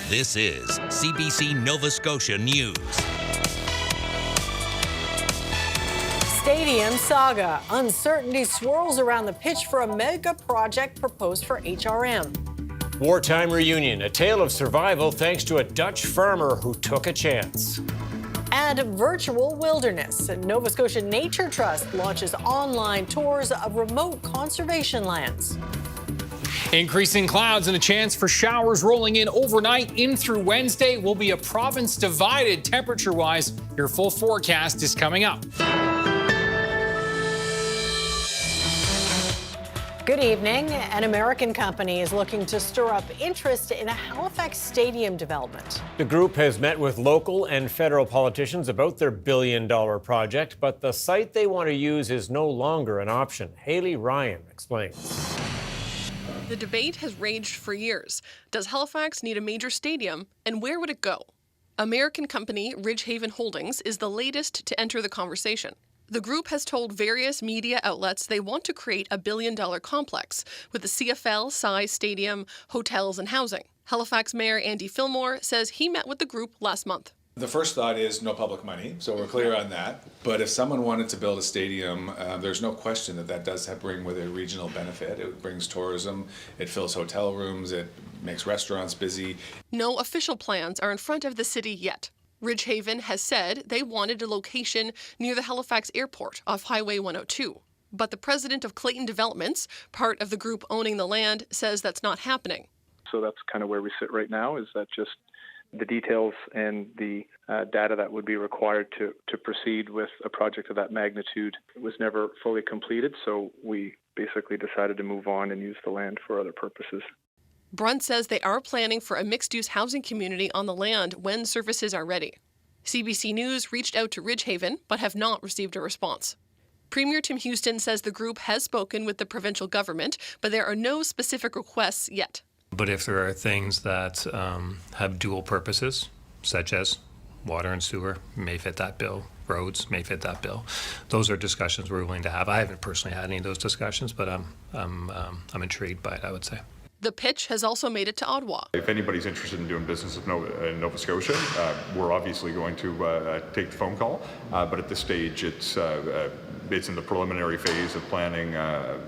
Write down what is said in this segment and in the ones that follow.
This is CBC Nova Scotia News. Stadium saga. Uncertainty swirls around the pitch for a mega project proposed for HRM. Wartime reunion, a tale of survival thanks to a Dutch farmer who took a chance. And virtual wilderness. Nova Scotia Nature Trust launches online tours of remote conservation lands. Increasing clouds and a chance for showers rolling in overnight in through Wednesday. Will be a province divided temperature-wise. Your full forecast is coming up. Good evening. An American company is looking to stir up interest in a Halifax stadium development. The group has met with local and federal politicians about their billion-dollar project, but the site they want to use is no longer an option. Ryan explains. The debate has raged for years. Does Halifax need a major stadium, and where would it go? American company Ridgehaven Holdings is the latest to enter the conversation. The group has told various media outlets they want to create a billion-dollar complex with a CFL-size stadium, hotels, and housing. Halifax Mayor Andy Fillmore says he met with the group last month. The first thought is no public money, so we're clear on that. But if someone wanted to build a stadium, there's no question that does bring with it regional benefit. It brings tourism, it fills hotel rooms, it makes restaurants busy. No official plans are in front of the city yet. Ridgehaven has said they wanted a location near the Halifax airport off Highway 102. But the president of Clayton Developments, part of the group owning the land, says that's not happening. So that's kind of where we sit right now, is that just the details and the data that would be required to proceed with a project of that magnitude was never fully completed. So we basically decided to move on and use the land for other purposes. Brunt says they are planning for a mixed-use housing community on the land when services are ready. CBC News reached out to Ridgehaven but have not received a response. Premier Tim Houston says the group has spoken with the provincial government, but there are no specific requests yet. But if there are things that have dual purposes, such as water and sewer, may fit that bill, roads may fit that bill, those are discussions we're willing to have. I haven't personally had any of those discussions, but I'm intrigued by it, I would say. The pitch has also made it to Ottawa. If anybody's interested in doing business in Nova Scotia, we're obviously going to take the phone call. But at this stage, it's in the preliminary phase of planning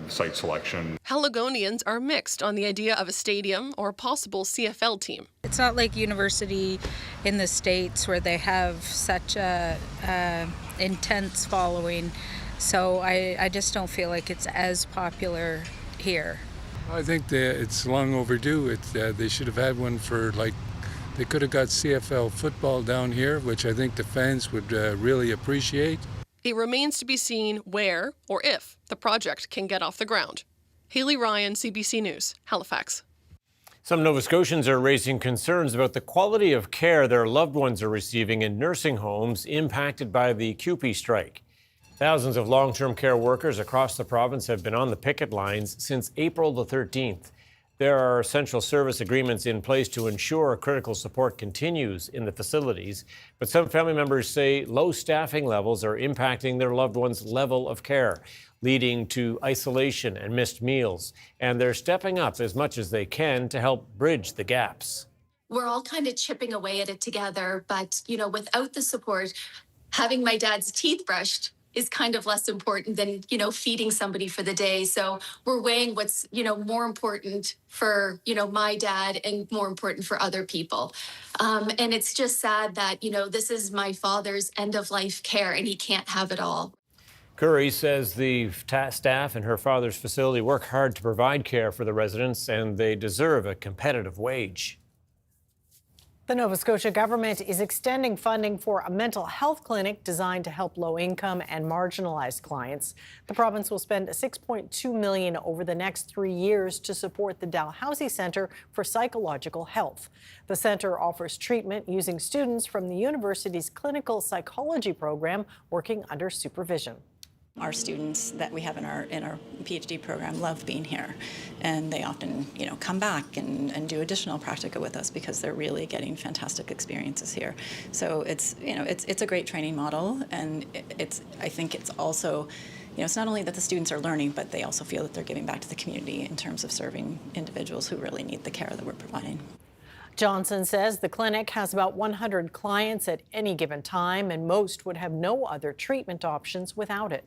site selection. Haligonians are mixed on the idea of a stadium or a possible CFL team. It's not like university in the States where they have such a intense following. So I just don't feel like it's as popular here. I think it's long overdue. They should have had one for, they could have got CFL football down here, which I think the fans would really appreciate. It remains to be seen where or if the project can get off the ground. Ryan, CBC News, Halifax. Some Nova Scotians are raising concerns about the quality of care their loved ones are receiving in nursing homes impacted by the CUPE strike. Thousands of long-term care workers across the province have been on the picket lines since April the 13th. There are essential service agreements in place to ensure critical support continues in the facilities, but some family members say low staffing levels are impacting their loved ones' level of care, leading to isolation and missed meals. And they're stepping up as much as they can to help bridge the gaps. We're all kind of chipping away at it together, but, without the support, having my dad's teeth brushed is kind of less important than, feeding somebody for the day. So we're weighing what's, more important for, my dad and more important for other people. And it's just sad that, this is my father's end-of-life care and he can't have it all. Curry says the staff in her father's facility work hard to provide care for the residents and they deserve a competitive wage. The Nova Scotia government is extending funding for a mental health clinic designed to help low-income and marginalized clients. The province will spend $6.2 million over the next 3 years to support the Dalhousie Centre for Psychological Health. The centre offers treatment using students from the university's clinical psychology program working under supervision. Our students that we have in our PhD program love being here, and they often, come back and do additional practica with us because they're really getting fantastic experiences here. So it's a great training model, and I think it's also, it's not only that the students are learning, but they also feel that they're giving back to the community in terms of serving individuals who really need the care that we're providing. Johnson says the clinic has about 100 clients at any given time, and most would have no other treatment options without it.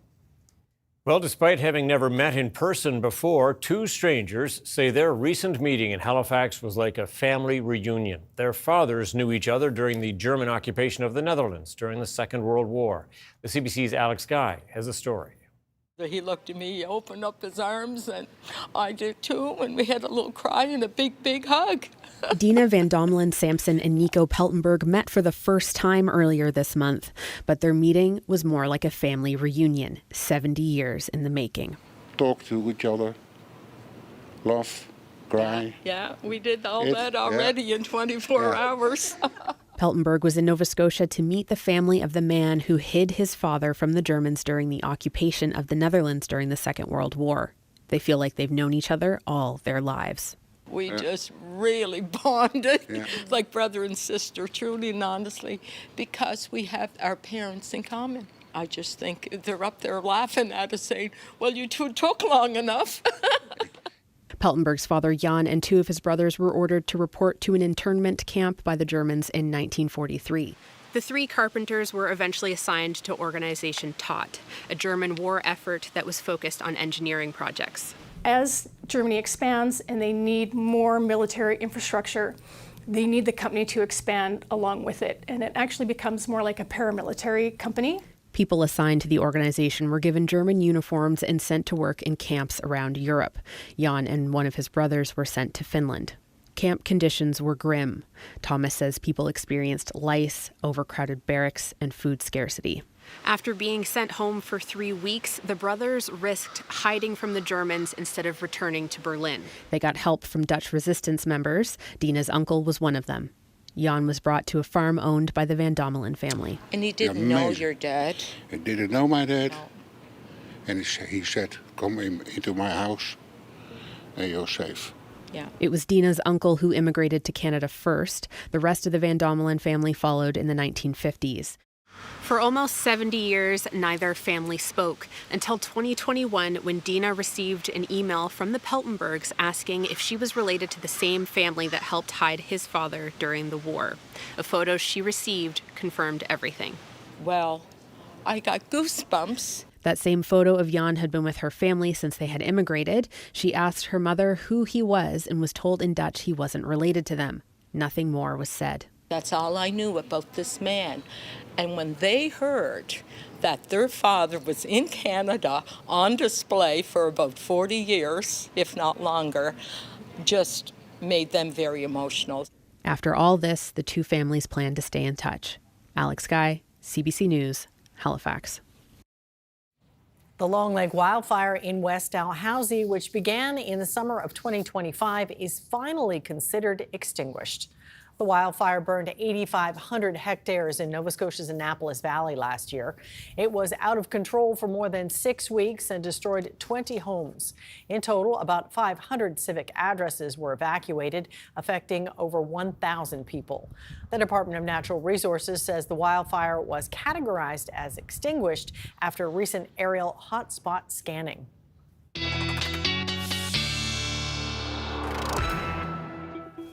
Well, despite having never met in person before, two strangers say their recent meeting in Halifax was like a family reunion. Their fathers knew each other during the German occupation of the Netherlands during the Second World War. The CBC's Alex Guy has a story. He looked at me, he opened up his arms, and I did too, and we had a little cry and a big, big hug. Dina Van Domelen Sampson and Nico Peltenberg met for the first time earlier this month, but their meeting was more like a family reunion, 70 years in the making. Talk to each other, laugh, cry. Yeah, we did all that already in 24 hours. Peltenberg was in Nova Scotia to meet the family of the man who hid his father from the Germans during the occupation of the Netherlands during the Second World War. They feel like they've known each other all their lives. We just really bonded like brother and sister, truly and honestly, because we have our parents in common. I just think they're up there laughing at us saying, well, you two took long enough. Peltenberg's father, Jan, and two of his brothers were ordered to report to an internment camp by the Germans in 1943. The three carpenters were eventually assigned to Organization TOT, a German war effort that was focused on engineering projects. As Germany expands and they need more military infrastructure, they need the company to expand along with it. And it actually becomes more like a paramilitary company. People assigned to the organization were given German uniforms and sent to work in camps around Europe. Jan and one of his brothers were sent to Finland. Camp conditions were grim. Thomas says people experienced lice, overcrowded barracks, and food scarcity. After being sent home for 3 weeks, the brothers risked hiding from the Germans instead of returning to Berlin. They got help from Dutch resistance members. Dina's uncle was one of them. Jan was brought to a farm owned by the Van Domelen family. And he didn't know your dad? He didn't know my dad. And he said, come into my house and you're safe. Yeah. It was Dina's uncle who immigrated to Canada first. The rest of the Van Domelen family followed in the 1950s. For almost 70 years, neither family spoke until 2021, when Dina received an email from the Peltenbergs asking if she was related to the same family that helped hide his father during the war. A photo she received confirmed everything. Well, I got goosebumps. That same photo of Jan had been with her family since they had immigrated. She asked her mother who he was and was told in Dutch he wasn't related to them. Nothing more was said. That's all I knew about this man. And when they heard that their father was in Canada on display for about 40 years, if not longer, just made them very emotional. After all this, the two families plan to stay in touch. Alex Guy, CBC News, Halifax. The Long Lake wildfire in West Dalhousie, which began in the summer of 2025, is finally considered extinguished. The wildfire burned 8,500 hectares in Nova Scotia's Annapolis Valley last year. It was out of control for more than 6 weeks and destroyed 20 homes. In total, about 500 civic addresses were evacuated, affecting over 1,000 people. The Department of Natural Resources says the wildfire was categorized as extinguished after recent aerial hotspot scanning.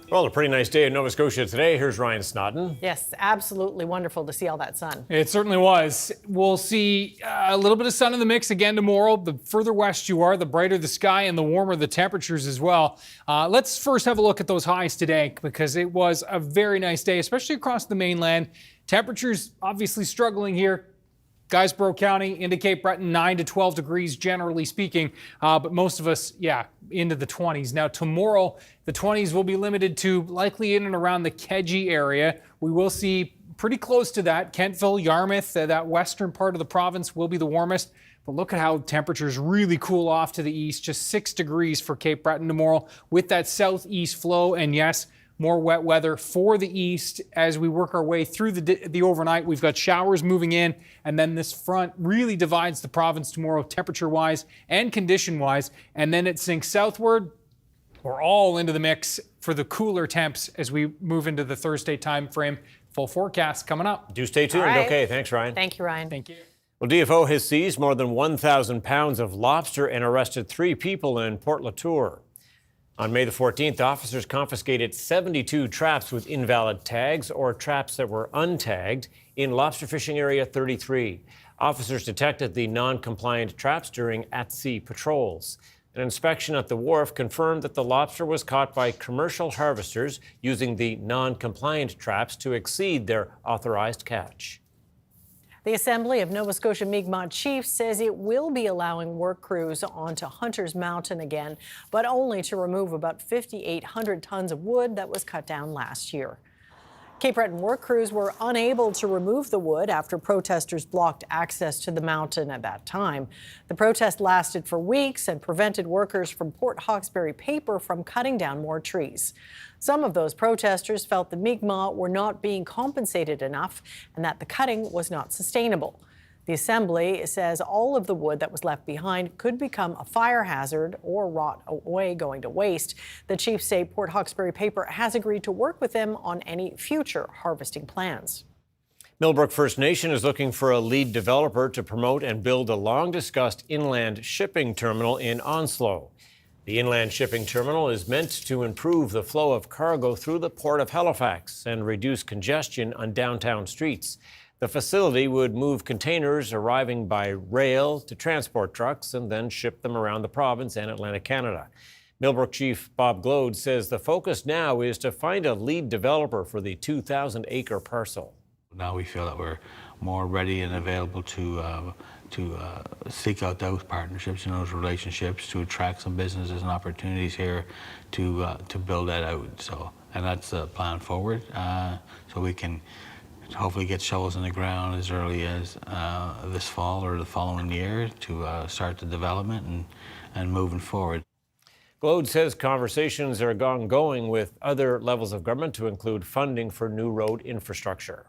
Well, a pretty nice day in Nova Scotia today. Here's Ryan Snoddon. Yes, absolutely wonderful to see all that sun. It certainly was. We'll see a little bit of sun in the mix again tomorrow. The further west you are, the brighter the sky and the warmer the temperatures as well. Let's first have a look at those highs today, because it was a very nice day, especially across the mainland. Temperatures obviously struggling here. Guysborough County into Cape Breton, 9 to 12 degrees, generally speaking. But most of us, into the 20s. Now, tomorrow, the 20s will be limited to likely in and around the Kedzie area. We will see pretty close to that. Kentville, Yarmouth, that western part of the province will be the warmest. But look at how temperatures really cool off to the east. Just 6 degrees for Cape Breton tomorrow with that southeast flow. And yes, more wet weather for the east as we work our way through the overnight. We've got showers moving in, and then this front really divides the province tomorrow temperature-wise and condition-wise, and then it sinks southward. We're all into the mix for the cooler temps as we move into the Thursday time frame. Full forecast coming up. Do stay tuned. Right. Okay, thanks, Ryan. Thank you, Ryan. Thank you. Well, DFO has seized more than 1,000 pounds of lobster and arrested 3 people in Port Latour. On May the 14th, officers confiscated 72 traps with invalid tags or traps that were untagged in Lobster Fishing Area 33. Officers detected the non-compliant traps during at-sea patrols. An inspection at the wharf confirmed that the lobster was caught by commercial harvesters using the non-compliant traps to exceed their authorized catch. The Assembly of Nova Scotia Mi'kmaq Chiefs says it will be allowing work crews onto Hunter's Mountain again, but only to remove about 5,800 tons of wood that was cut down last year. Cape Breton work crews were unable to remove the wood after protesters blocked access to the mountain at that time. The protest lasted for weeks and prevented workers from Port Hawkesbury Paper from cutting down more trees. Some of those protesters felt the Mi'kmaq were not being compensated enough and that the cutting was not sustainable. The Assembly says all of the wood that was left behind could become a fire hazard or rot away, going to waste. The Chiefs say Port Hawkesbury Paper has agreed to work with them on any future harvesting plans. Millbrook First Nation is looking for a lead developer to promote and build a long-discussed inland shipping terminal in Onslow. The inland shipping terminal is meant to improve the flow of cargo through the port of Halifax and reduce congestion on downtown streets. The facility would move containers arriving by rail to transport trucks and then ship them around the province and Atlantic Canada. Millbrook Chief Bob Glode says the focus now is to find a lead developer for the 2,000-acre parcel. Now we feel that we're more ready and available to seek out those partnerships and those relationships to attract some businesses and opportunities here to build that out. So, and that's the plan forward. So we can hopefully get shovels in the ground as early as this fall or the following year to start the development and moving forward. Glode says conversations are ongoing with other levels of government to include funding for new road infrastructure.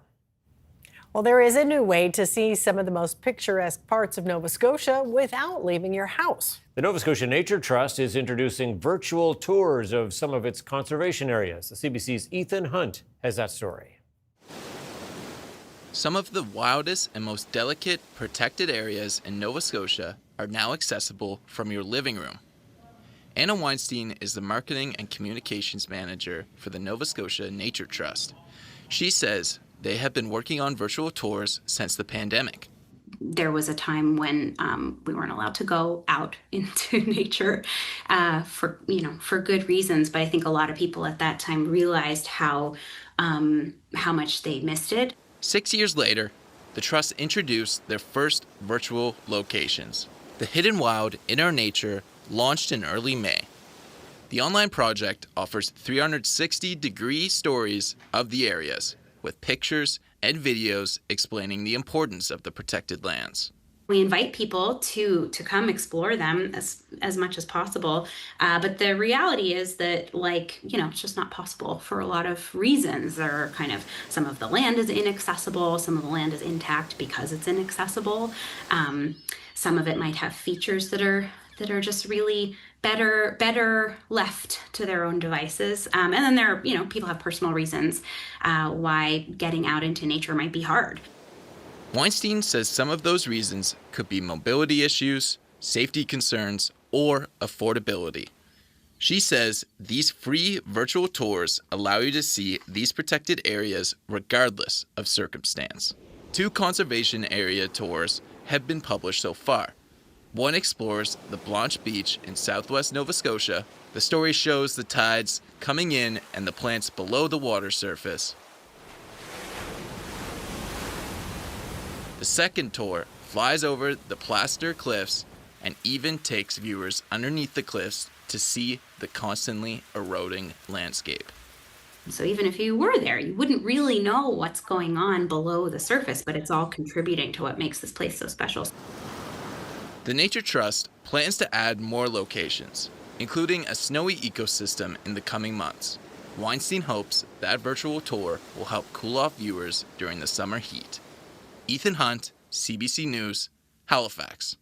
Well, there is a new way to see some of the most picturesque parts of Nova Scotia without leaving your house. The Nova Scotia Nature Trust is introducing virtual tours of some of its conservation areas. The CBC's Ethan Hunt has that story. Some of the wildest and most delicate protected areas in Nova Scotia are now accessible from your living room. Anna Weinstein is the Marketing and Communications Manager for the Nova Scotia Nature Trust. She says they have been working on virtual tours since the pandemic. There was a time when we weren't allowed to go out into nature for good reasons, but I think a lot of people at that time realized how much they missed it. 6 years later, the Trust introduced their first virtual locations. The Hidden Wild in Our Nature launched in early May. The online project offers 360-degree stories of the areas, with pictures and videos explaining the importance of the protected lands. We invite people to come explore them as much as possible. But the reality is that, it's just not possible for a lot of reasons. There are some of the land is inaccessible, some of the land is intact because it's inaccessible. Some of it might have features that are just really better left to their own devices. And then there are, people have personal reasons why getting out into nature might be hard. Weinstein says some of those reasons could be mobility issues, safety concerns, or affordability. She says these free virtual tours allow you to see these protected areas regardless of circumstance. 2 conservation area tours have been published so far. One explores the Blanche Beach in southwest Nova Scotia. The story shows the tides coming in and the plants below the water surface. The second tour flies over the plaster cliffs and even takes viewers underneath the cliffs to see the constantly eroding landscape. So even if you were there, you wouldn't really know what's going on below the surface, but it's all contributing to what makes this place so special. The Nature Trust plans to add more locations, including a snowy ecosystem in the coming months. Weinstein hopes that virtual tour will help cool off viewers during the summer heat. Ethan Hunt, CBC News, Halifax.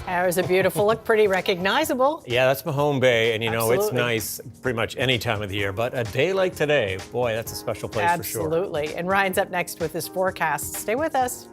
There's a beautiful look, pretty recognizable. Yeah, that's Mahone Bay, and Absolutely. It's nice pretty much any time of the year, but a day like today, boy, that's a special place for sure. Absolutely. And Ryan's up next with his forecast. Stay with us.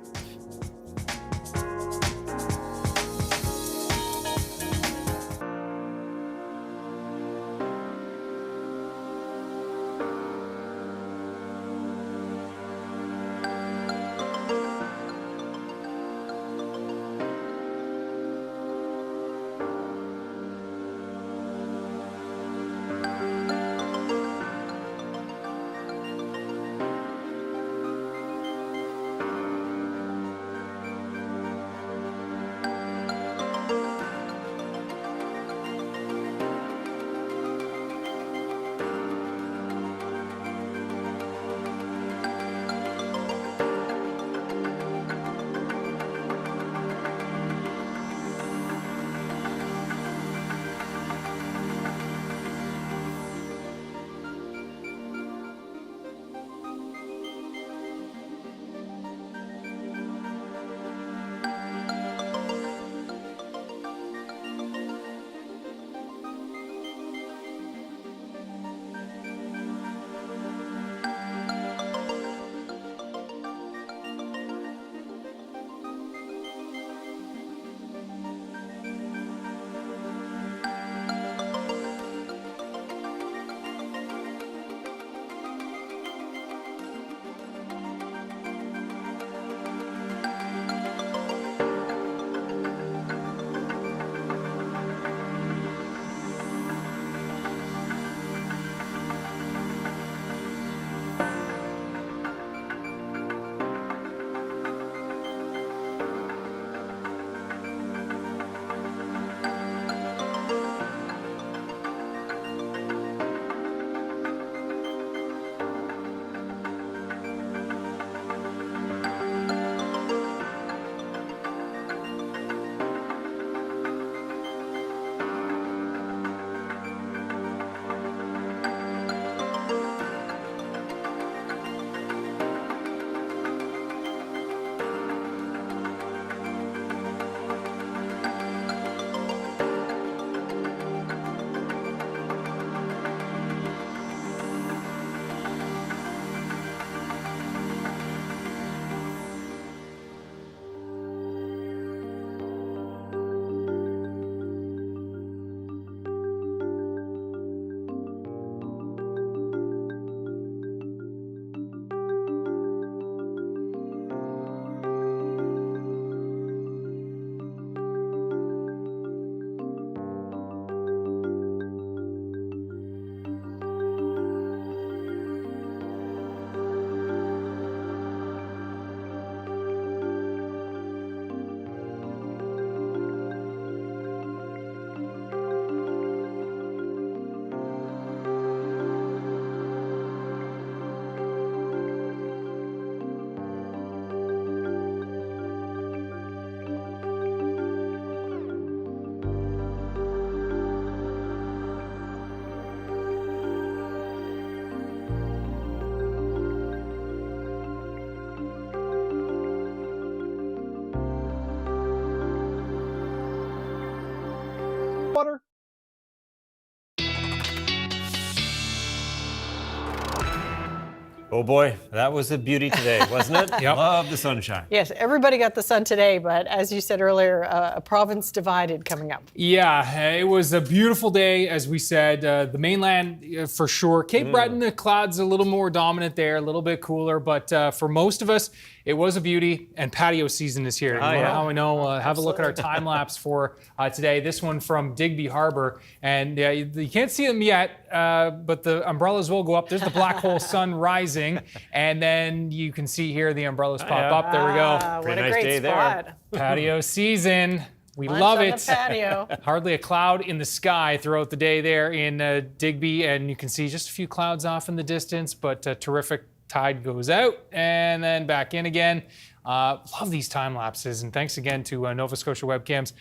Oh boy, that was a beauty today, wasn't it? Yep. Love the sunshine. Yes, everybody got the sun today, but as you said earlier, a province divided coming up. Yeah, it was a beautiful day, as we said. The mainland, for sure. Cape Breton, the clouds a little more dominant there, a little bit cooler, but for most of us, it was a beauty, and patio season is here. How we know? Have a look at our time lapse for today. This one from Digby Harbor, and you can't see them yet, but the umbrellas will go up. There's the black hole sun rising, and then you can see here the umbrellas pop up. There we go. What a nice great day spot. Patio season. We Lunch love on it. the patio. Hardly a cloud in the sky throughout the day there in Digby, and you can see just a few clouds off in the distance, but terrific. Tide goes out and then back in again. Love these time lapses, and thanks again to Nova Scotia Webcams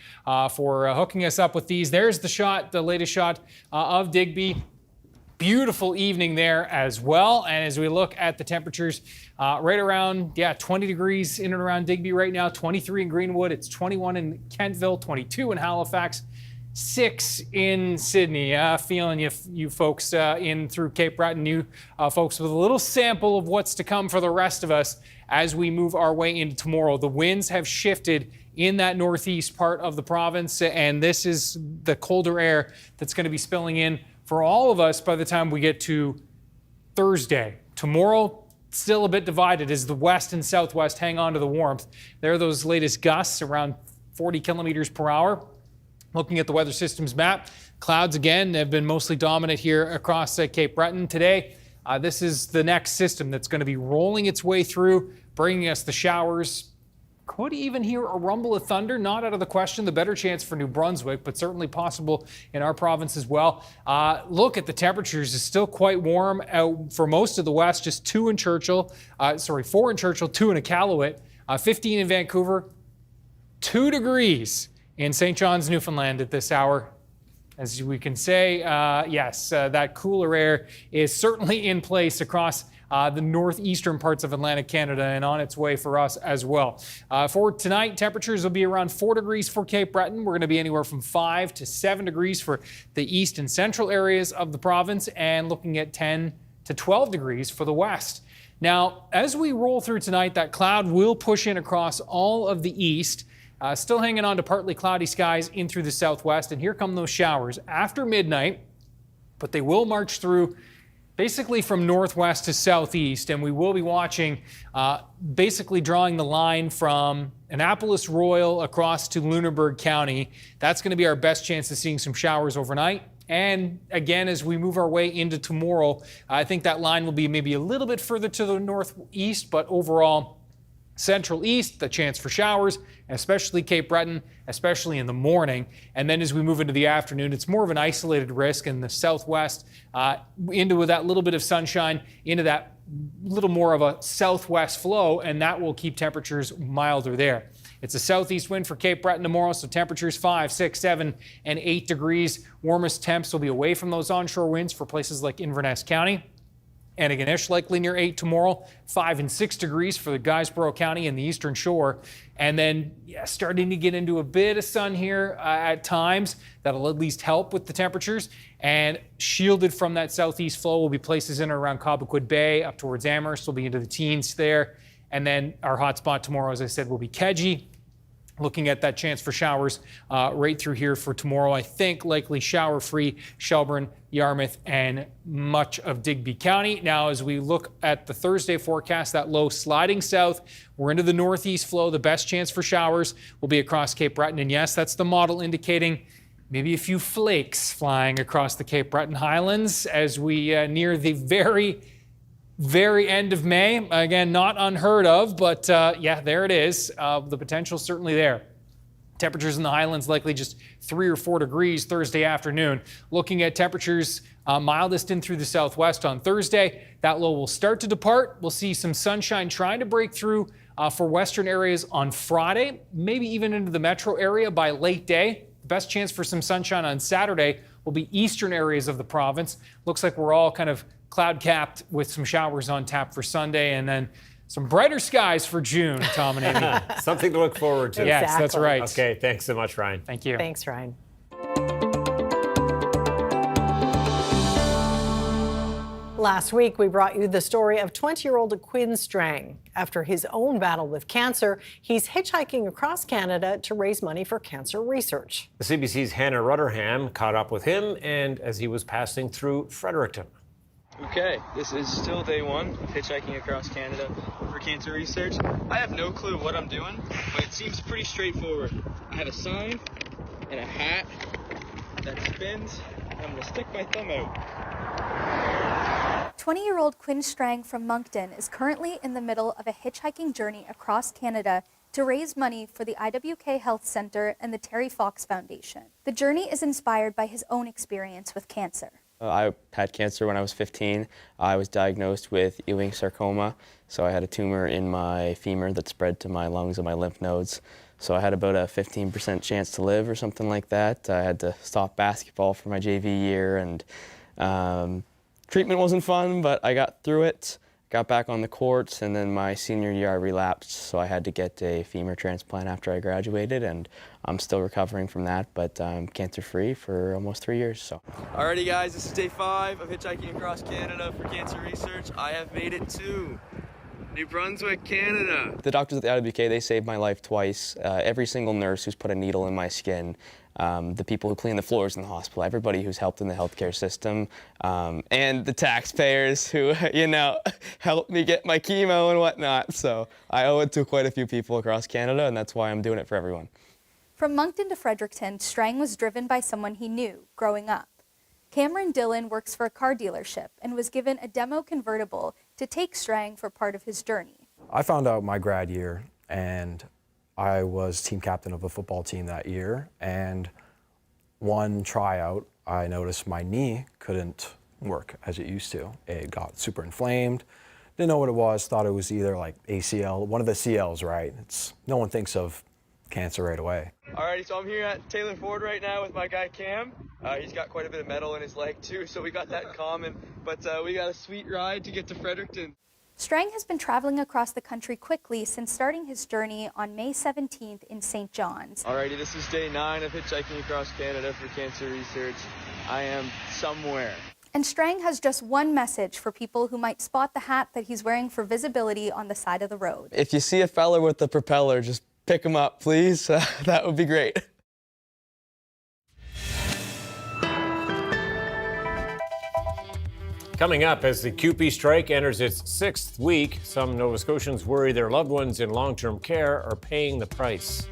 for hooking us up with these. There's the shot, the latest shot of Digby. Beautiful evening there as well. And as we look at the temperatures, right around 20 degrees in and around Digby right now, 23 in Greenwood, it's 21 in Kentville, 22 in Halifax, 6 in Sydney. Feeling you folks in through Cape Breton, you folks with a little sample of what's to come for the rest of us as we move our way into tomorrow. The winds have shifted in that northeast part of the province, and this is the colder air that's going to be spilling in for all of us by the time we get to Thursday. Tomorrow, still a bit divided as the west and southwest hang on to the warmth. There are those latest gusts around 40 kilometers per hour. Looking at the weather systems map, clouds again have been mostly dominant here across Cape Breton today. This is the next system that's going to be rolling its way through, bringing us the showers. Could even hear a rumble of thunder, not out of the question. The better chance for New Brunswick, but certainly possible in our province as well. Look at the temperatures. It's still quite warm out for most of the west, just 4 in Churchill, 2 in Iqaluit, 15 in Vancouver, 2 degrees in St. John's, Newfoundland at this hour. As we can say, yes, that cooler air is certainly in place across the northeastern parts of Atlantic Canada and on its way for us as well. For tonight, temperatures will be around 4 degrees for Cape Breton. We're going to be anywhere from 5 to 7 degrees for the east and central areas of the province, and looking at 10 to 12 degrees for the west. Now, as we roll through tonight, that cloud will push in across all of the east. Still hanging on to partly cloudy skies in through the southwest, and here come those showers after midnight, but they will march through basically from northwest to southeast, and we will be watching, basically drawing the line from Annapolis Royal across to Lunenburg County. That's going to be our best chance of seeing some showers overnight. And again, as we move our way into tomorrow, I think that line will be maybe a little bit further to the northeast, but overall, central east, the chance for showers, especially Cape Breton, especially in the morning. And then as we move into the afternoon, it's more of an isolated risk in the southwest, into that little bit of sunshine, into that little more of a southwest flow, and that will keep temperatures milder there. It's a southeast wind for Cape Breton tomorrow, so temperatures 5, 6, 7, and 8 degrees. Warmest temps will be away from those onshore winds for places like Inverness County. Antigonish likely near 8 tomorrow, 5 and 6 degrees for the Guysborough County and the Eastern Shore. And then starting to get into a bit of sun here at times. That'll at least help with the temperatures. And shielded from that southeast flow will be places in or around Cobequid Bay up towards Amherst. We'll be into the teens there. And then our hot spot tomorrow, as I said, will be Kedzie. Looking at that chance for showers right through here for tomorrow. I think likely shower-free Shelburne, Yarmouth, and much of Digby County. Now, as we look at the Thursday forecast, that low sliding south, we're into the northeast flow. The best chance for showers will be across Cape Breton. And yes, that's the model indicating maybe a few flakes flying across the Cape Breton Highlands as we near the very end of May. Again, not unheard of, but there it is. The potential certainly there. Temperatures in the Highlands likely just 3 or 4 degrees Thursday afternoon. Looking at temperatures mildest in through the southwest on Thursday. That low will start to depart. We'll see some sunshine trying to break through for western areas on Friday, maybe even into the metro area by late day. The best chance for some sunshine on Saturday will be eastern areas of the province. Looks like we're all kind of cloud-capped with some showers on tap for Sunday, and then some brighter skies for June, Tom and Amy. Something to look forward to. Exactly. Yes, that's right. Okay, thanks so much, Ryan. Thank you. Thanks, Ryan. Last week, we brought you the story of 20-year-old Quinn Strang. After his own battle with cancer, he's hitchhiking across Canada to raise money for cancer research. The CBC's Hannah Rutherham caught up with him and as he was passing through Fredericton. Okay, this is still day one of hitchhiking across Canada for cancer research. I have no clue what I'm doing, but it seems pretty straightforward. I have a sign and a hat that spins, and I'm gonna stick my thumb out. 20-year-old Quinn Strang from Moncton is currently in the middle of a hitchhiking journey across Canada to raise money for the IWK Health Centre and the Terry Fox Foundation. The journey is inspired by his own experience with cancer. I had cancer when I was 15. I was diagnosed with Ewing sarcoma, so I had a tumor in my femur that spread to my lungs and my lymph nodes. So I had about a 15% chance to live or something like that. I had to stop basketball for my JV year, and treatment wasn't fun, but I got through it, got back on the courts, and then my senior year I relapsed, so I had to get a femur transplant after I graduated, and I'm still recovering from that, but I'm cancer-free for almost 3 years. So. Alrighty guys, this is day 5 of hitchhiking across Canada for cancer research. I have made it to New Brunswick, Canada. The doctors at the IWK, they saved my life twice. Every single nurse who's put a needle in my skin, the people who clean the floors in the hospital, everybody who's helped in the healthcare system, and the taxpayers who, you know, helped me get my chemo and whatnot. So I owe it to quite a few people across Canada, and that's why I'm doing it for everyone. From Moncton to Fredericton, Strang was driven by someone he knew growing up. Cameron Dillon works for a car dealership and was given a demo convertible to take Strang for part of his journey. I found out my grad year, and I was team captain of a football team that year, and one tryout, I noticed my knee couldn't work as it used to. It got super inflamed, didn't know what it was, thought it was either like ACL, one of the CLs, right? No one thinks of cancer right away. Alrighty, so I'm here at Taylor Ford right now with my guy Cam. He's got quite a bit of metal in his leg too, so we got that in common. But we got a sweet ride to get to Fredericton. Strang has been traveling across the country quickly since starting his journey on May 17th in St. John's. Alrighty, this is day 9 of hitchhiking across Canada for cancer research. I am somewhere. And Strang has just one message for people who might spot the hat that he's wearing for visibility on the side of the road. If you see a fella with the propeller, just pick him up, please. That would be great. Coming up, as the CUPE strike enters its 6th week, some Nova Scotians worry their loved ones in long-term care are paying the price.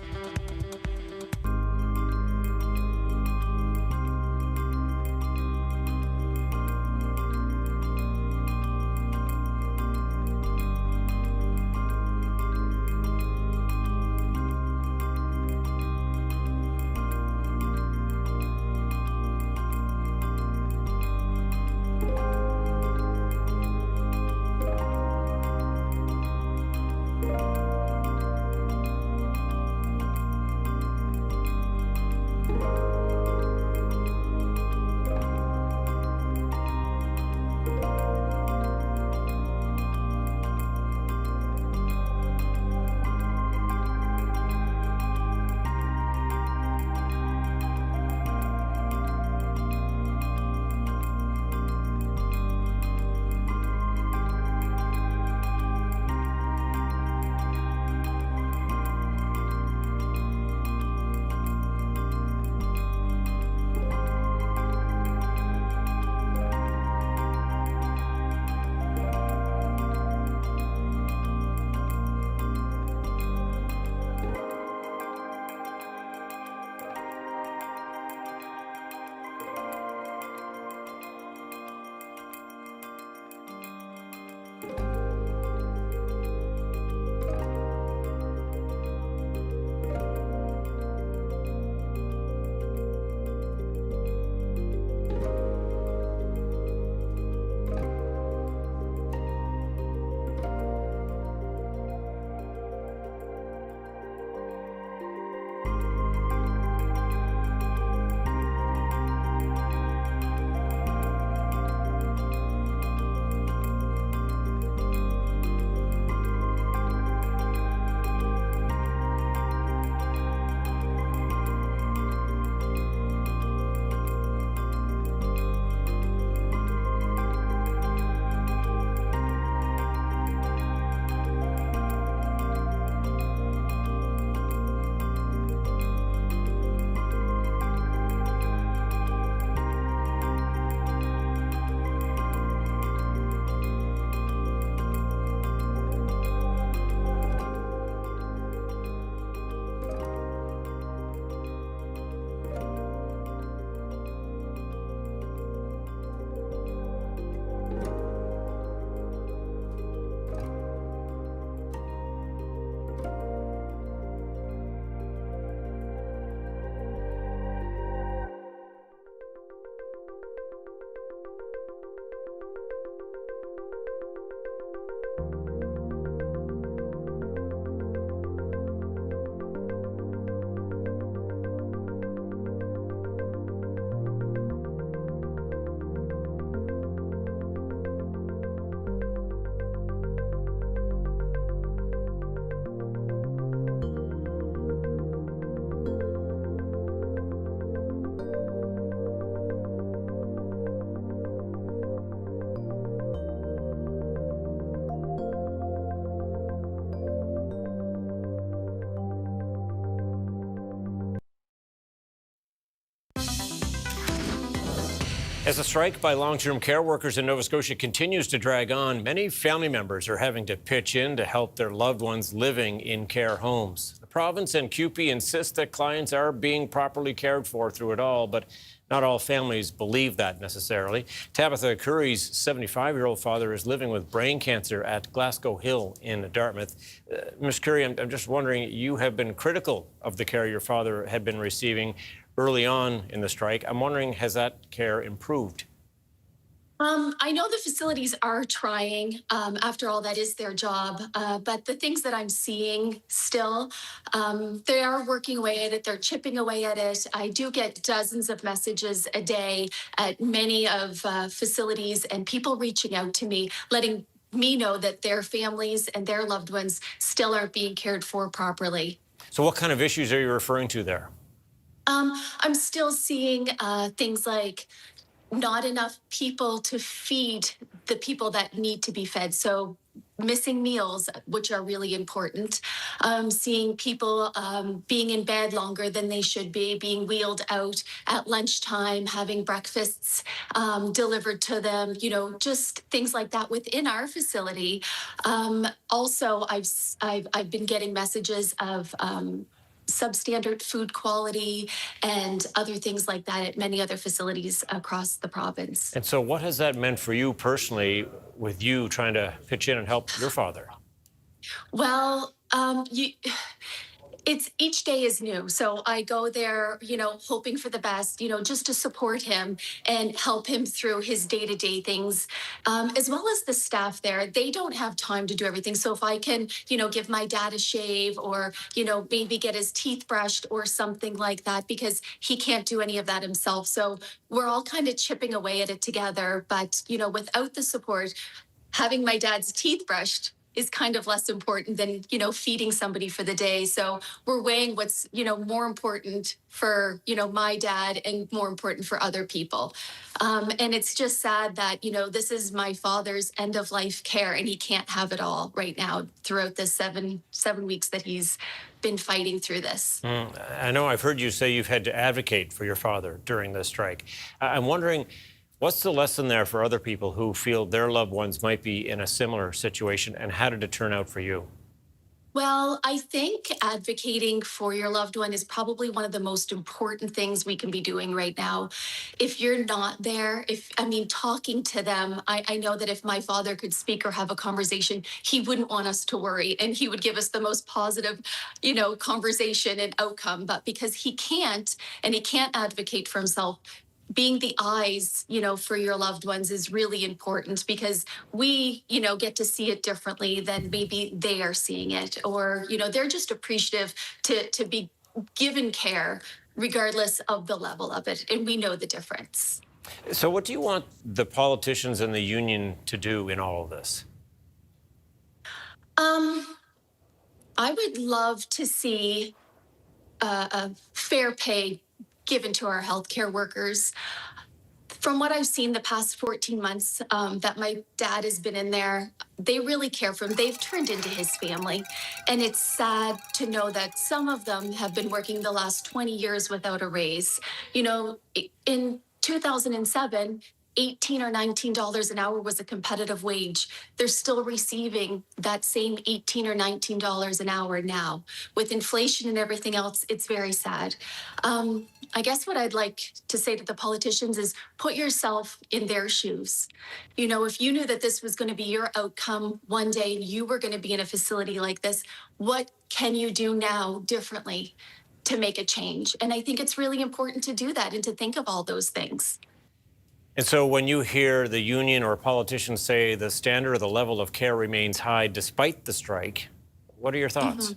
As the strike by long-term care workers in Nova Scotia continues to drag on, many family members are having to pitch in to help their loved ones living in care homes. The province and CUPE insist that clients are being properly cared for through it all, but not all families believe that necessarily. Tabitha Curry's 75-year-old father is living with brain cancer at Glasgow Hill in Dartmouth. Ms. Curry, I'm just wondering, you have been critical of the care your father had been receiving early on in the strike. I'm wondering, has that care improved? I know the facilities are trying. After all, that is their job. But the things that I'm seeing still, they are working away at it. They're chipping away at it. I do get dozens of messages a day at many of facilities and people reaching out to me, letting me know that their families and their loved ones still aren't being cared for properly. So what kind of issues are you referring to there? I'm still seeing things like not enough people to feed the people that need to be fed. So missing meals, which are really important. Seeing people being in bed longer than they should be, being wheeled out at lunchtime, having breakfasts delivered to them, just things like that within our facility. Also, I've been getting messages of substandard food quality and other things like that at many other facilities across the province. And so what has that meant for you personally with you trying to pitch in and help your father? Well, it's each day is new. So I go there, hoping for the best, just to support him and help him through his day-to-day things, as well as the staff there. They don't have time to do everything. So if I can, give my dad a shave or, maybe get his teeth brushed or something like that, because he can't do any of that himself. So we're all kind of chipping away at it together. But, without the support, having my dad's teeth brushed is kind of less important than, feeding somebody for the day. So we're weighing what's, more important for, my dad and more important for other people. And it's just sad that, this is my father's end of life care and he can't have it all right now throughout the seven weeks that he's been fighting through this. I know I've heard you say you've had to advocate for your father during this strike. I'm wondering, what's the lesson there for other people who feel their loved ones might be in a similar situation, and how did it turn out for you? Well, I think advocating for your loved one is probably one of the most important things we can be doing right now. If you're not there, talking to them, I know that if my father could speak or have a conversation, he wouldn't want us to worry and he would give us the most positive, conversation and outcome. But because he can't and he can't advocate for himself, being the eyes, for your loved ones is really important because we, get to see it differently than maybe they are seeing it. Or, they're just appreciative to be given care regardless of the level of it. And we know the difference. So what do you want the politicians and the union to do in all of this? I would love to see a fair pay given to our healthcare workers. From what I've seen the past 14 months that my dad has been in there, they really care for him. They've turned into his family. And it's sad to know that some of them have been working the last 20 years without a raise. In 2007, $18 or $19 an hour was a competitive wage. They're still receiving that same $18 or $19 an hour now. With inflation and everything else, it's very sad. I guess what I'd like to say to the politicians is put yourself in their shoes. If you knew that this was going to be your outcome one day and you were going to be in a facility like this, what can you do now differently to make a change? And I think it's really important to do that and to think of all those things. And so when you hear the union or politicians say the standard or the level of care remains high despite the strike, what are your thoughts?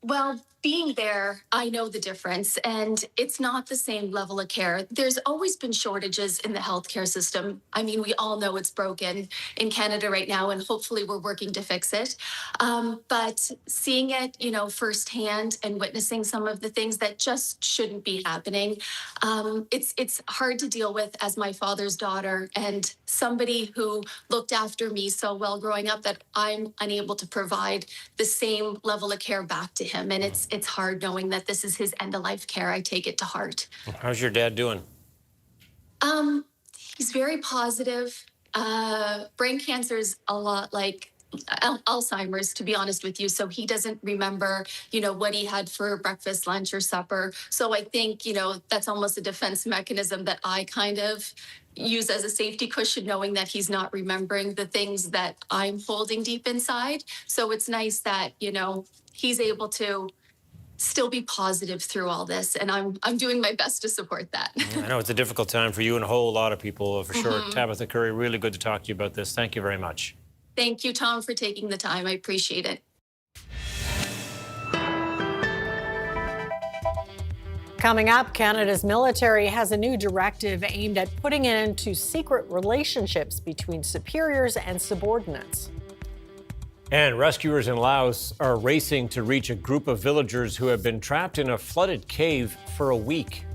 Well, being there, I know the difference, and it's not the same level of care. There's always been shortages in the healthcare system. We all know it's broken in Canada right now, and hopefully we're working to fix it. But seeing it, firsthand and witnessing some of the things that just shouldn't be happening, it's hard to deal with as my father's daughter and somebody who looked after me so well growing up that I'm unable to provide the same level of care back to him. And it's hard knowing that this is his end-of-life care. I take it to heart. How's your dad doing? He's very positive. Brain cancer is a lot like Alzheimer's, to be honest with you. So he doesn't remember, what he had for breakfast, lunch, or supper. So I think, that's almost a defense mechanism that I kind of use as a safety cushion, knowing that he's not remembering the things that I'm holding deep inside. So it's nice that, he's able to still be positive through all this, and I'm doing my best to support that. I know it's a difficult time for you and a whole lot of people, for sure. Mhm. Tabitha Curry, really good to talk to you about this. Thank you very much. Thank you, Tom, for taking the time. I appreciate it. Coming up, Canada's military has a new directive aimed at putting an end to secret relationships between superiors and subordinates. And rescuers in Laos are racing to reach a group of villagers who have been trapped in a flooded cave for a week.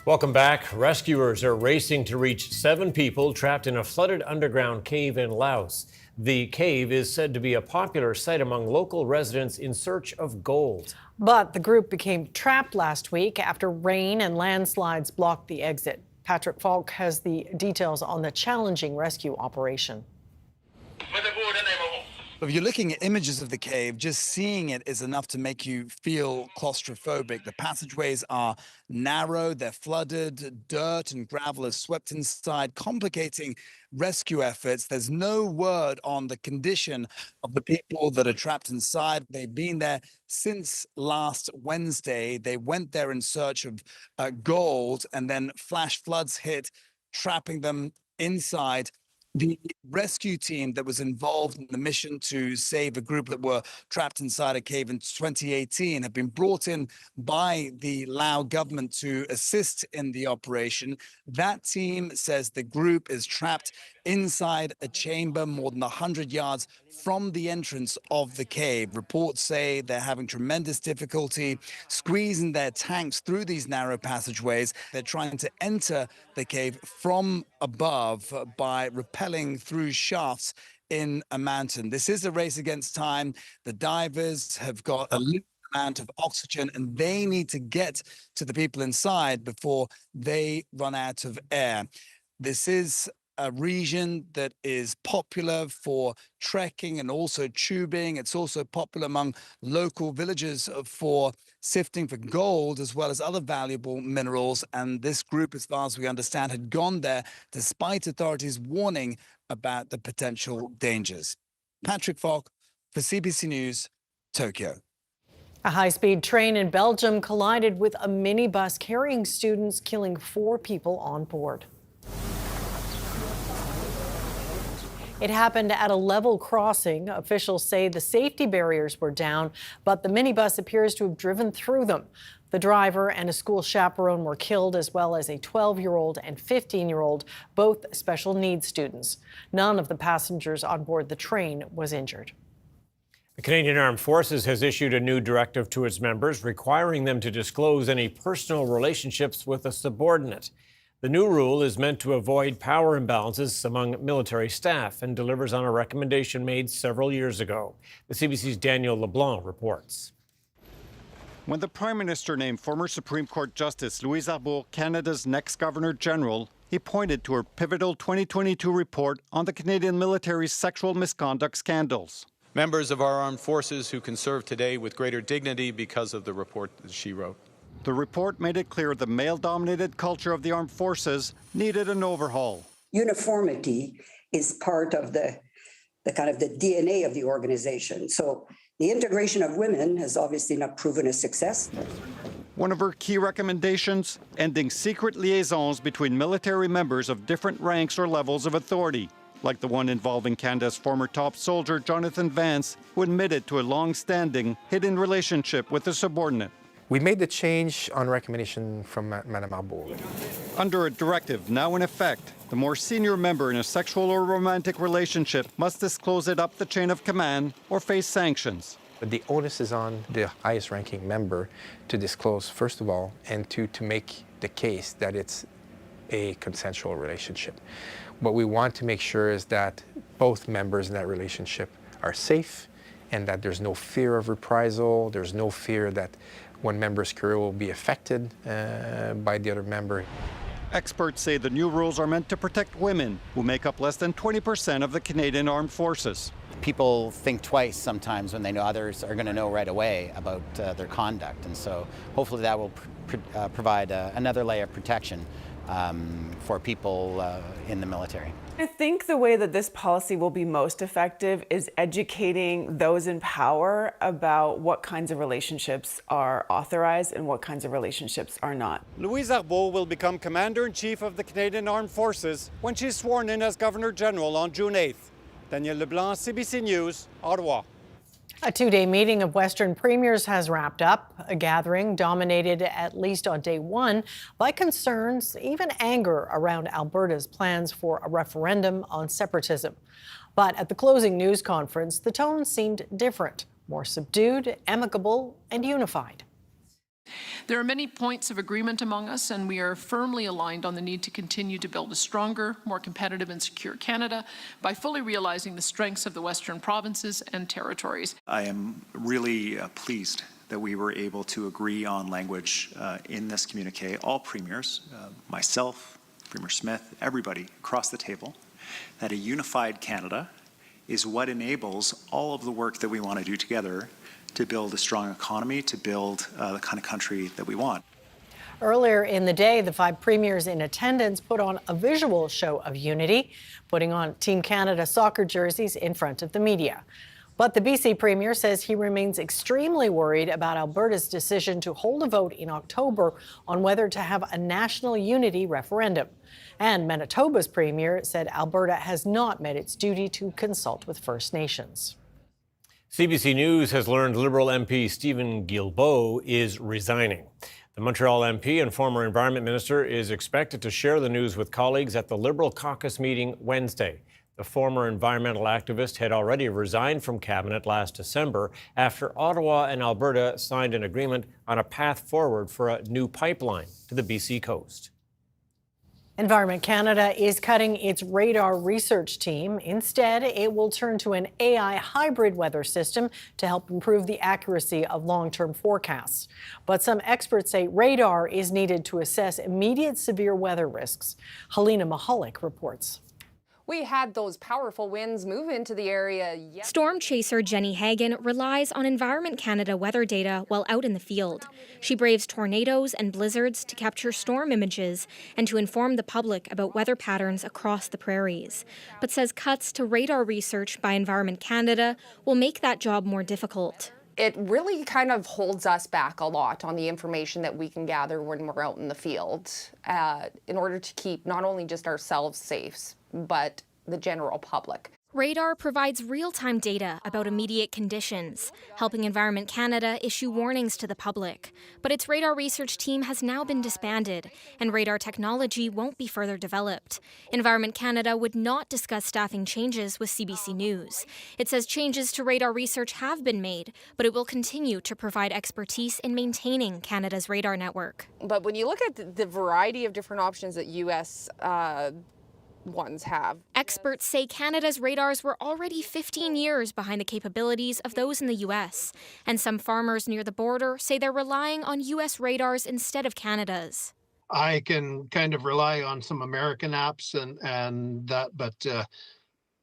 Welcome back. Rescuers are racing to reach 7 people trapped in a flooded underground cave in Laos. The cave is said to be a popular site among local residents in search of gold. But the group became trapped last week after rain and landslides blocked the exit. Patrick Falk has the details on the challenging rescue operation. If you're looking at images of the cave, just seeing it is enough to make you feel claustrophobic. The passageways are narrow, they're flooded, dirt and gravel is swept inside, complicating rescue efforts. There's no word on the condition of the people that are trapped inside. They've been there since last Wednesday. They went there in search of gold, and then flash floods hit, trapping them inside. The rescue team that was involved in the mission to save a group that were trapped inside a cave in 2018 have been brought in by the Lao government to assist in the operation. That team says the group is trapped inside a chamber more than 100 yards from the entrance of the cave. Reports say they're having tremendous difficulty squeezing their tanks through these narrow passageways. They're trying to enter the cave from above by rappelling through shafts in a mountain. This is a race against time. The divers have got a limited amount of oxygen, and they need to get to the people inside before they run out of air. This is a region that is popular for trekking and also tubing. It's also popular among local villagers for sifting for gold as well as other valuable minerals. And this group, as far as we understand, had gone there despite authorities warning about the potential dangers. Patrick Falk for CBC News, Tokyo. A high-speed train in Belgium collided with a minibus carrying students, killing 4 people on board. It happened at a level crossing. Officials say the safety barriers were down, but the minibus appears to have driven through them. The driver and a school chaperone were killed, as well as a 12-year-old and 15-year-old, both special needs students. None of the passengers on board the train was injured. The Canadian Armed Forces has issued a new directive to its members requiring them to disclose any personal relationships with a subordinate. The new rule is meant to avoid power imbalances among military staff and delivers on a recommendation made several years ago. The CBC's Daniel LeBlanc reports. When the Prime Minister named former Supreme Court Justice Louise Arbour Canada's next Governor General, he pointed to her pivotal 2022 report on the Canadian military's sexual misconduct scandals. Members of our armed forces who can serve today with greater dignity because of the report that she wrote. The report made it clear the male-dominated culture of the armed forces needed an overhaul. Uniformity is part of the kind of the DNA of the organization. So the integration of women has obviously not proven a success. One of her key recommendations, ending secret liaisons between military members of different ranks or levels of authority, like the one involving Canada's former top soldier Jonathan Vance, who admitted to a long-standing hidden relationship with a subordinate. We made the change on recommendation from Madame Arbour. Under a directive now in effect, the more senior member in a sexual or romantic relationship must disclose it up the chain of command or face sanctions. But the onus is on the highest ranking member to disclose, first of all, and to make the case that it's a consensual relationship. What we want to make sure is that both members in that relationship are safe and that there's no fear of reprisal, there's no fear that one member's career will be affected by the other member. Experts say the new rules are meant to protect women, who make up less than 20% of the Canadian Armed Forces. People think twice sometimes when they know others are going to know right away about their conduct, and so hopefully that will provide another layer of protection for people in the military. I think the way that this policy will be most effective is educating those in power about what kinds of relationships are authorized and what kinds of relationships are not. Louise Arbour will become Commander-in-Chief of the Canadian Armed Forces when she's sworn in as Governor-General on June 8th. Daniel Leblanc, CBC News, Ottawa. A 2-day meeting of Western premiers has wrapped up, a gathering dominated, at least on day one, by concerns, even anger, around Alberta's plans for a referendum on separatism. But at the closing news conference, the tone seemed different, more subdued, amicable, and unified. There are many points of agreement among us, and we are firmly aligned on the need to continue to build a stronger, more competitive and secure Canada by fully realizing the strengths of the Western provinces and territories. I am really pleased that we were able to agree on language in this communique, all premiers, myself, Premier Smith, everybody across the table, that a unified Canada is what enables all of the work that we want to do together to build a strong economy, to build the kind of country that we want. Earlier in the day, the 5 premiers in attendance put on a visual show of unity, putting on Team Canada soccer jerseys in front of the media. But the BC Premier says he remains extremely worried about Alberta's decision to hold a vote in October on whether to have a national unity referendum. And Manitoba's Premier said Alberta has not met its duty to consult with First Nations. CBC News has learned Liberal MP Stephen Guilbeault is resigning. The Montreal MP and former Environment Minister is expected to share the news with colleagues at the Liberal caucus meeting Wednesday. The former environmental activist had already resigned from cabinet last December after Ottawa and Alberta signed an agreement on a path forward for a new pipeline to the BC coast. Environment Canada is cutting its radar research team. Instead, it will turn to an AI hybrid weather system to help improve the accuracy of long-term forecasts. But some experts say radar is needed to assess immediate severe weather risks. Helena Mahalik reports. We had those powerful winds move into the area. Storm chaser Jenny Hagan relies on Environment Canada weather data while out in the field. She braves tornadoes and blizzards to capture storm images and to inform the public about weather patterns across the prairies, but says cuts to radar research by Environment Canada will make that job more difficult. It really kind of holds us back a lot on the information that we can gather when we're out in the field in order to keep not only just ourselves safe, but the general public. Radar provides real-time data about immediate conditions, helping Environment Canada issue warnings to the public. But its radar research team has now been disbanded, and radar technology won't be further developed. Environment Canada would not discuss staffing changes with CBC News. It says changes to radar research have been made, but it will continue to provide expertise in maintaining Canada's radar network. But when you look at the variety of different options that U.S. ones have. Experts say Canada's radars were already 15 years behind the capabilities of those in the U.S., and some farmers near the border say they're relying on U.S. radars instead of Canada's. I can kind of rely on some American apps and that, but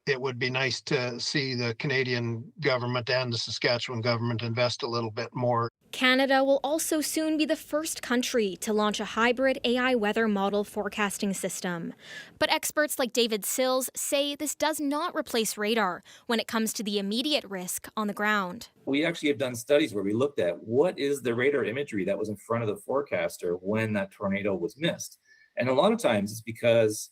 it would be nice to see the Canadian government and the Saskatchewan government invest a little bit more. Canada will also soon be the first country to launch a hybrid AI weather model forecasting system. But experts like David Sills say this does not replace radar when it comes to the immediate risk on the ground. We actually have done studies where we looked at what is the radar imagery that was in front of the forecaster when that tornado was missed. And a lot of times it's because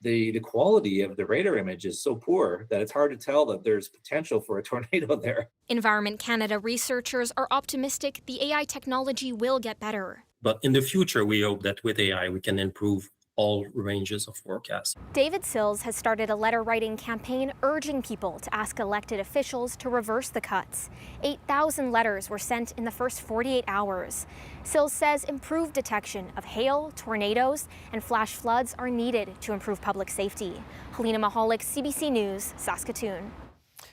the quality of the radar image is so poor that it's hard to tell that there's potential for a tornado there. Environment Canada researchers are optimistic the AI technology will get better. But in the future, we hope that with AI, we can improve all ranges of forecasts. David Sills has started a letter-writing campaign urging people to ask elected officials to reverse the cuts. 8,000 letters were sent in the first 48 hours. Sills says improved detection of hail, tornadoes, and flash floods are needed to improve public safety. Helena Mahalik, CBC News, Saskatoon.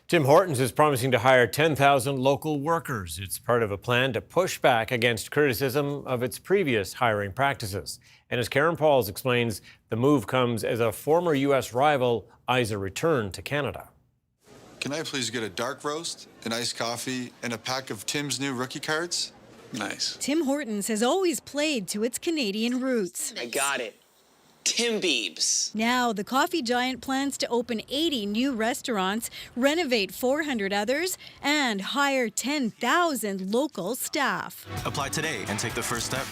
Tim Hortons is promising to hire 10,000 local workers. It's part of a plan to push back against criticism of its previous hiring practices. And as Karen Pauls explains, the move comes as a former U.S. rival eyes a return to Canada. Can I please get a dark roast, an iced coffee, and a pack of Tim's new rookie cards? Nice. Tim Hortons has always played to its Canadian roots. I got it. Tim Biebs. Now, the coffee giant plans to open 80 new restaurants, renovate 400 others, and hire 10,000 local staff. Apply today and take the first step.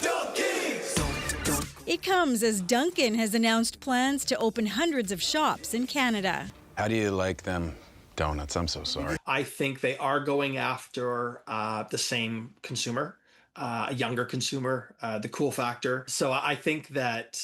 It comes as Dunkin' has announced plans to open hundreds of shops in Canada. How do you like them donuts? I'm so sorry. I think they are going after the same consumer, a younger consumer, the cool factor. So I think that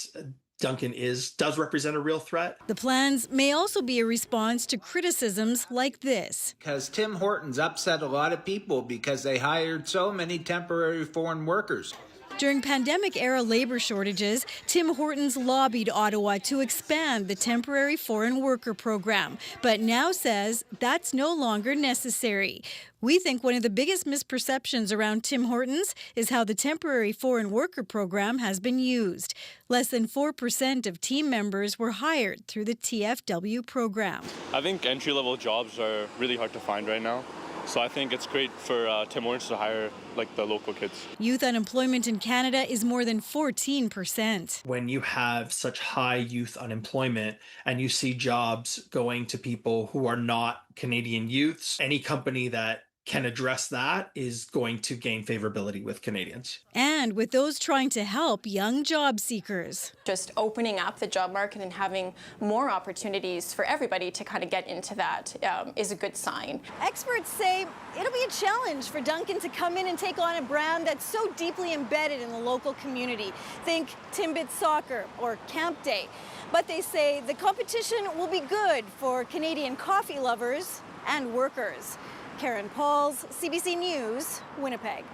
Dunkin' does represent a real threat. The plans may also be a response to criticisms like this. Because Tim Hortons upset a lot of people because they hired so many temporary foreign workers. During pandemic-era labor shortages, Tim Hortons lobbied Ottawa to expand the temporary foreign worker program, but now says that's no longer necessary. We think one of the biggest misperceptions around Tim Hortons is how the temporary foreign worker program has been used. Less than 4% of team members were hired through the TFW program. I think entry-level jobs are really hard to find right now. So I think it's great for Tim Hortons to hire like the local kids. Youth unemployment in Canada is more than 14%. When you have such high youth unemployment and you see jobs going to people who are not Canadian youths, any company that can address that is going to gain favorability with Canadians. And with those trying to help young job seekers. Just opening up the job market and having more opportunities for everybody to kind of get into that is a good sign. Experts say it'll be a challenge for Dunkin' to come in and take on a brand that's so deeply embedded in the local community. Think Timbit Soccer or Camp Day. But they say the competition will be good for Canadian coffee lovers and workers. Karen Pauls, CBC News, Winnipeg.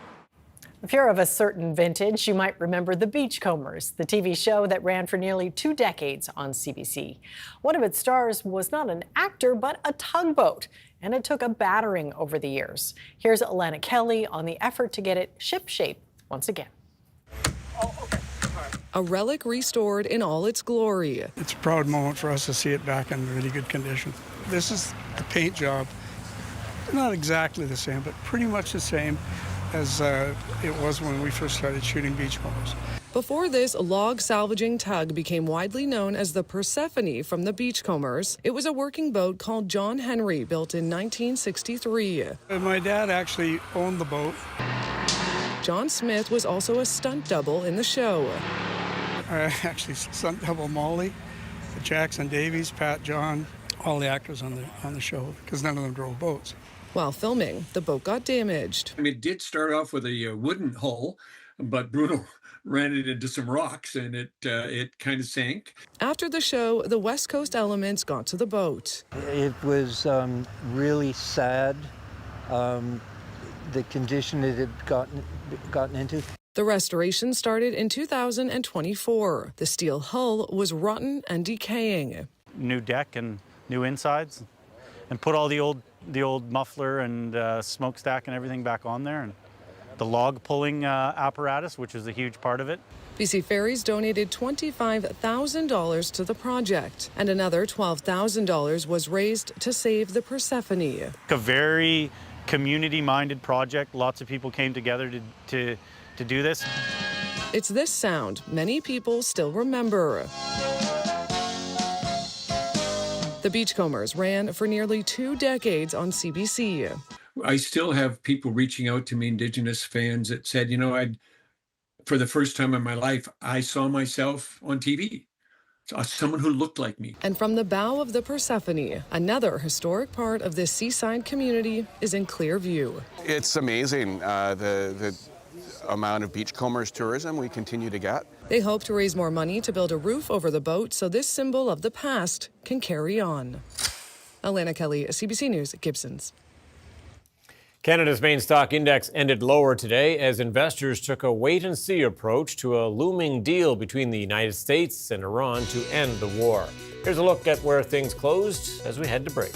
If you're of a certain vintage, you might remember The Beachcombers, the TV show that ran for nearly 2 decades on CBC. One of its stars was not an actor, but a tugboat, and it took a battering over the years. Here's Alana Kelly on the effort to get it shipshape once again. A relic restored in all its glory. It's a proud moment for us to see it back in really good condition. This is the paint job. Not exactly the same, but pretty much the same as it was when we first started shooting Beachcombers. Before this log salvaging tug became widely known as the Persephone from the Beachcombers, it was a working boat called John Henry, built in 1963. My dad actually owned the boat. John Smith was also a stunt double in the show. Actually, stunt double Molly, Jackson Davies, Pat John, all the actors on the show, because none of them drove boats. While filming, the boat got damaged. I mean, it did start off with a wooden hull, but Bruno ran it into some rocks and it kind of sank. After the show, the West Coast elements got to the boat. It was really sad, the condition it had gotten into. The restoration started in 2024. The steel hull was rotten and decaying. New deck and new insides, and put all the old muffler and smokestack and everything back on there, and the log pulling apparatus, which is a huge part of it. BC Ferries donated $25,000 to the project, and another $12,000 was raised to save the Persephone. A very community-minded project. Lots of people came together to do this. It's this sound many people still remember. The Beachcombers ran for nearly 2 decades on CBC. I still have people reaching out to me, Indigenous fans, that said, for the first time in my life, I saw myself on TV. Someone who looked like me. And from the bow of the Persephone, another historic part of this seaside community is in clear view. It's amazing, the amount of Beachcombers tourism we continue to get. They hope to raise more money to build a roof over the boat so this symbol of the past can carry on. Alana Kelly, CBC News, Gibsons. Canada's main stock index ended lower today as investors took a wait-and-see approach to a looming deal between the United States and Iran to end the war. Here's a look at where things closed as we head to break.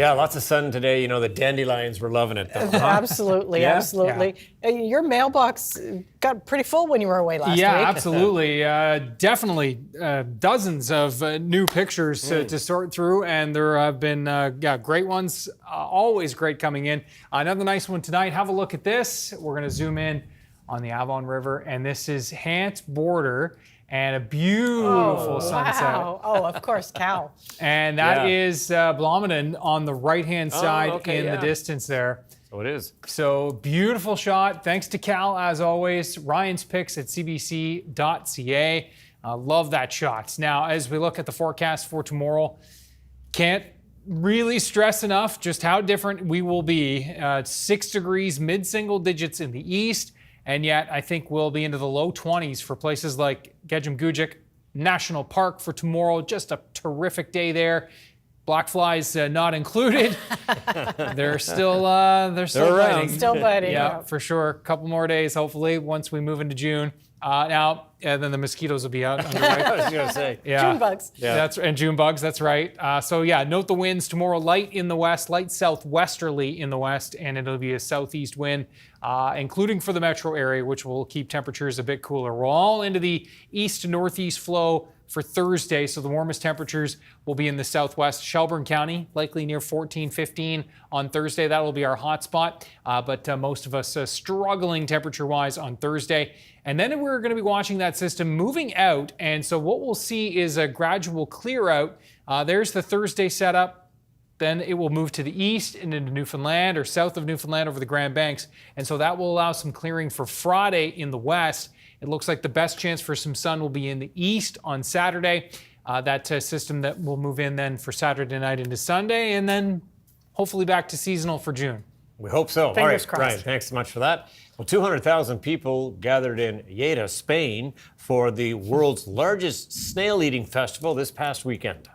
Yeah, lots of sun today. You know, the dandelions were loving it, though. Huh? Absolutely, Yeah? absolutely. Your mailbox got pretty full when you were away last week. Yeah, absolutely. Definitely dozens of new pictures to sort through, and there have been great ones. Always great coming in. Another nice one tonight. Have a look at this. We're going to zoom in on the Avon River, and this is Hant Border. And a beautiful sunset. Wow. Oh, of course, Cal. And that is Blomidon on the right-hand side in the distance there. So it is. So beautiful shot. Thanks to Cal, as always. Ryan's picks at cbc.ca. Love that shot. Now, as we look at the forecast for tomorrow, can't really stress enough just how different we will be. 6 degrees, mid-single digits in the east. And yet, I think we'll be into the low 20s for places like Gejim-Gujuk National Park for tomorrow. Just a terrific day there. Black flies not included. They're still biting. Still biting. Yeah, for sure. A couple more days, hopefully, once we move into June. Then the mosquitoes will be out underway. I was going to say. June bugs. Yeah. And June bugs, that's right. Note the winds tomorrow, light in the west, light southwesterly in the west, and it'll be a southeast wind, including for the metro area, which will keep temperatures a bit cooler. We're all into the east to northeast flow for Thursday, so the warmest temperatures will be in the southwest. Shelburne County, likely near 14, 15 on Thursday. That will be our hot spot, but most of us struggling temperature-wise on Thursday. And then we're going to be watching that system moving out, and so what we'll see is a gradual clear out. There's the Thursday setup. Then it will move to the east and into Newfoundland or south of Newfoundland over the Grand Banks, and so that will allow some clearing for Friday in the west. It looks like the best chance for some sun will be in the east on Saturday. That system that will move in then for Saturday night into Sunday, and then hopefully back to seasonal for June. We hope so. Fingers crossed. Ryan, thanks so much for that. Well, 200,000 people gathered in Lleida, Spain for the world's largest snail-eating festival this past weekend.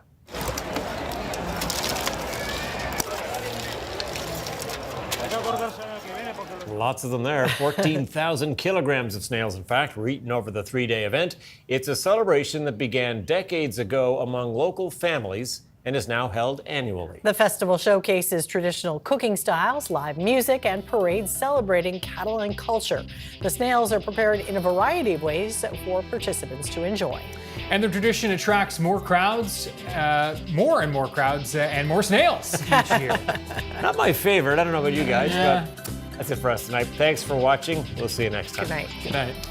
Lots of them there. 14,000 kilograms of snails, in fact, were eaten over the 3-day event. It's a celebration that began decades ago among local families and is now held annually. The festival showcases traditional cooking styles, live music, and parades celebrating Catalan culture. The snails are prepared in a variety of ways for participants to enjoy. And the tradition attracts more crowds, more and more crowds, and more snails each year. Not my favorite. I don't know about you guys, but that's it for us tonight. Thanks for watching. We'll see you next time. Good night. Good night.